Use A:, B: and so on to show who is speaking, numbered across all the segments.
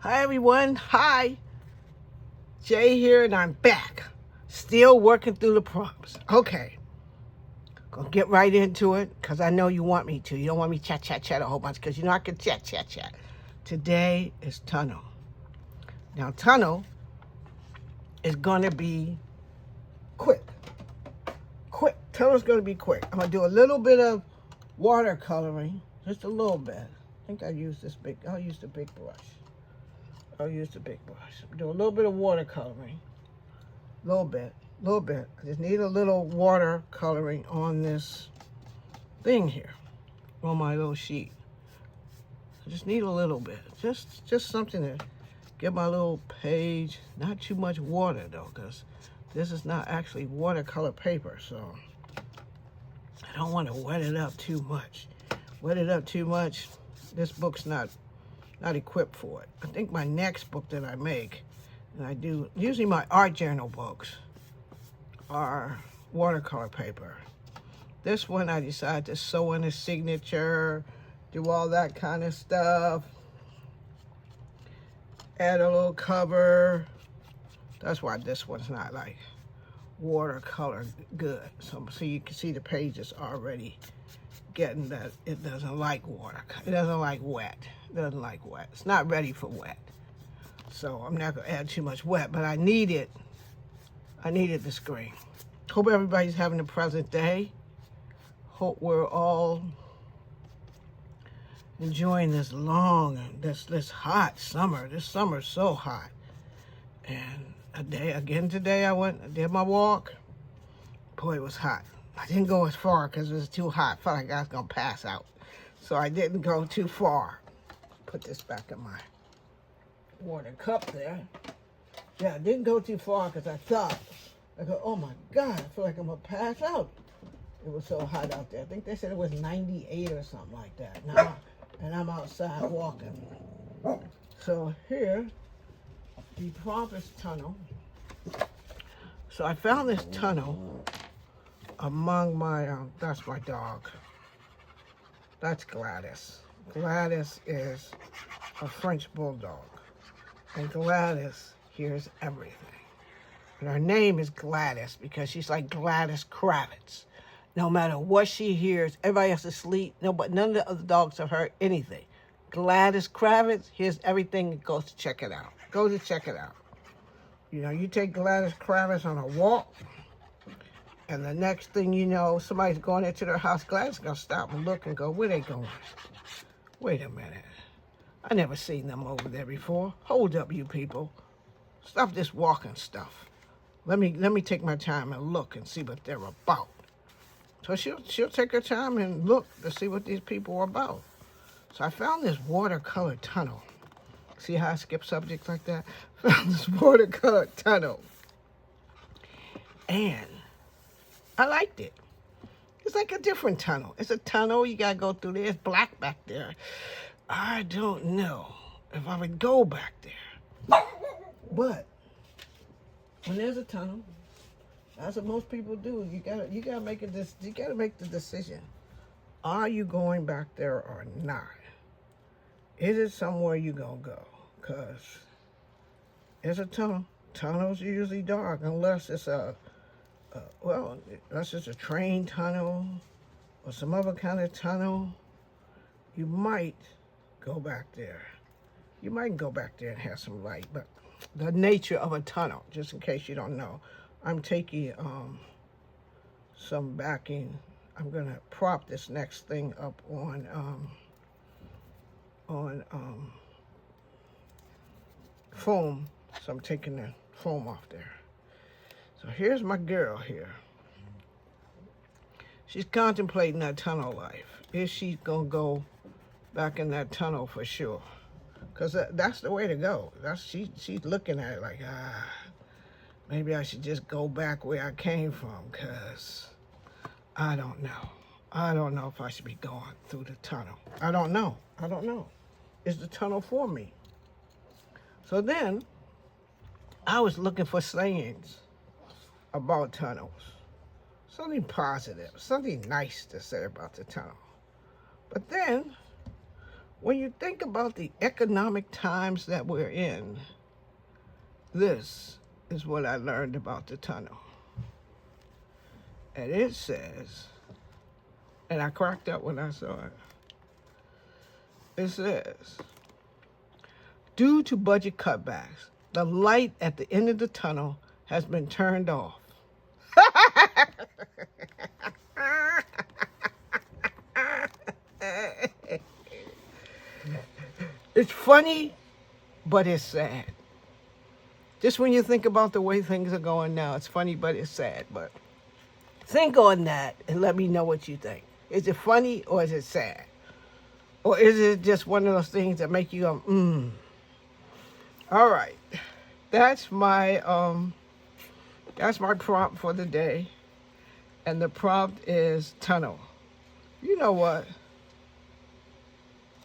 A: Hi everyone, hi, Jay here and I'm back, still working through the prompts. Okay, gonna get right into it because I know you want me to. You don't want me chat a whole bunch because you know I can chat. Today is tunnel. Now tunnel is gonna be quick. Tunnel's gonna be quick. I'm gonna do a little bit of watercoloring, just a little bit. I think I'll use the big brush. Do a little bit of watercoloring. Little bit. I just need a little watercoloring on this thing here, on my little sheet. I just need a little bit. Just something to get my little page. Not too much water though, because this is not actually watercolor paper, so I don't want to wet it up too much. This book's not equipped for it. I think my next book that I make, and I do, usually my art journal books are watercolor paper. This one I decided to sew in a signature, do all that kind of stuff, add a little cover. That's why this one's not like watercolor good. So you can see the pages already getting that it doesn't like water. It doesn't like wet. It's not ready for wet. So I'm not gonna add too much wet, but I needed the screen. Hope everybody's having a pleasant day. Hope we're all enjoying this long, this hot summer. This summer's so hot. And today I did my walk. Boy, it was hot. I didn't go as far because it was too hot. I felt like I was gonna pass out. So I didn't go too far. Put this back in my water cup there. Yeah, I didn't go too far because I go, oh my God, I feel like I'm gonna pass out. It was so hot out there. I think they said it was 98 or something like that. Now, and I'm outside walking. So here, the prompt is tunnel. So I found this tunnel among my, that's my dog. That's Gladys. Gladys is a French bulldog. And Gladys hears everything. And her name is Gladys because she's like Gladys Kravitz. No matter what she hears, everybody else is asleep. None of the other dogs have heard anything. Gladys Kravitz hears everything and goes to check it out. You know, you take Gladys Kravitz on a walk, and the next thing you know, somebody's going into their house. Gladys is going to stop and look and go, where they going? Wait a minute. I never seen them over there before. Hold up, you people. Stop this walking stuff. Let me take my time and look and see what they're about. So she'll take her time and look to see what these people are about. So I found this watercolor tunnel. See how I skip subjects like that? Found this watercolor tunnel. And I liked it. It's like a different tunnel. It's a tunnel, you gotta go through there. It's black back there. I don't know if I would go back there. But when there's a tunnel, that's what most people do. You gotta make the decision. Are you going back there or not? Is it somewhere you gonna go? Cause it's a tunnel. Tunnels are usually dark unless it's unless it's a train tunnel or some other kind of tunnel. You might go back there. You might go back there and have some light, but the nature of a tunnel, just in case you don't know, I'm taking some backing. I'm gonna prop this next thing up on foam. So I'm taking the foam off there. So here's my girl here. She's contemplating that tunnel life. Is she gonna go back in that tunnel for sure? Because that's the way to go. She's looking at it like, maybe I should just go back where I came from, because I don't know. I don't know if I should be going through the tunnel. I don't know. Is the tunnel for me? So then, I was looking for sayings about tunnels. Something positive, something nice to say about the tunnel. But then, when you think about the economic times that we're in, this is what I learned about the tunnel. And it says, and I cracked up when I saw it. It says, due to budget cutbacks, the light at the end of the tunnel has been turned off. It's funny, but it's sad. Just when you think about the way things are going now, it's funny, but it's sad. But think on that and let me know what you think. Is it funny or is it sad? Or is it just one of those things that make you go, All right. That's my prompt for the day. And the prompt is tunnel. You know what?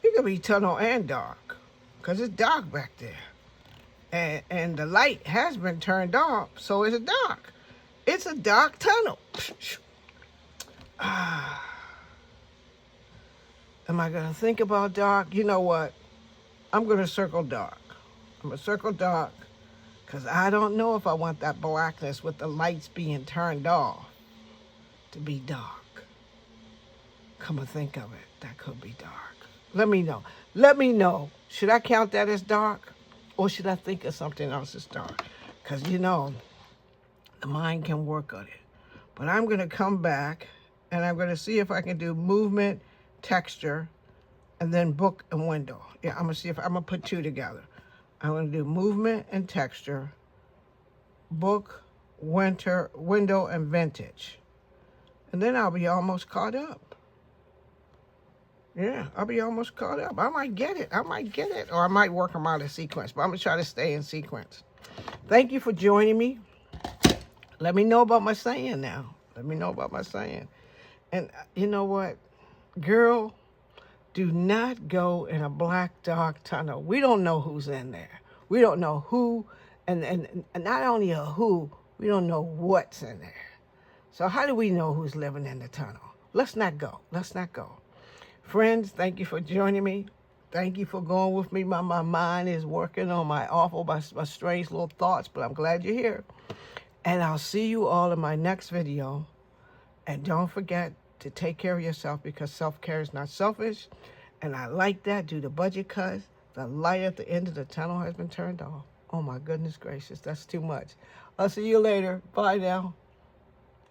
A: It could be tunnel and dark, because it's dark back there. And the light has been turned off, so it's dark. It's a dark tunnel. Am I going to think about dark? You know what? I'm going to circle dark. I'm going to circle dark because I don't know if I want that blackness with the lights being turned off to be dark. Come to think of it, that could be dark. Let me know. Let me know. Should I count that as dark? Or should I think of something else as dark? Because, the mind can work on it. But I'm going to come back, and I'm going to see if I can do movement, texture, and then book and window. Yeah, I'm going to see if I'm going to put two together. I'm going to do movement and texture, book, window, and vintage. And then I'll be almost caught up. Yeah, I'll be almost caught up. I might get it. Or I might work them out of sequence. But I'm going to try to stay in sequence. Thank you for joining me. Let me know about my saying now. Let me know about my saying. And you know what? Girl, do not go in a black, dark tunnel. We don't know who's in there. We don't know who. And not only a who, we don't know what's in there. So how do we know who's living in the tunnel? Let's not go. Let's not go. Friends, thank you for joining me. Thank you for going with me. My mind is working on my strange little thoughts, but I'm glad you're here. And I'll see you all in my next video. And don't forget to take care of yourself, because self-care is not selfish. And I like that. Due to budget cuts, the light at the end of the tunnel has been turned off. Oh, my goodness gracious. That's too much. I'll see you later. Bye now.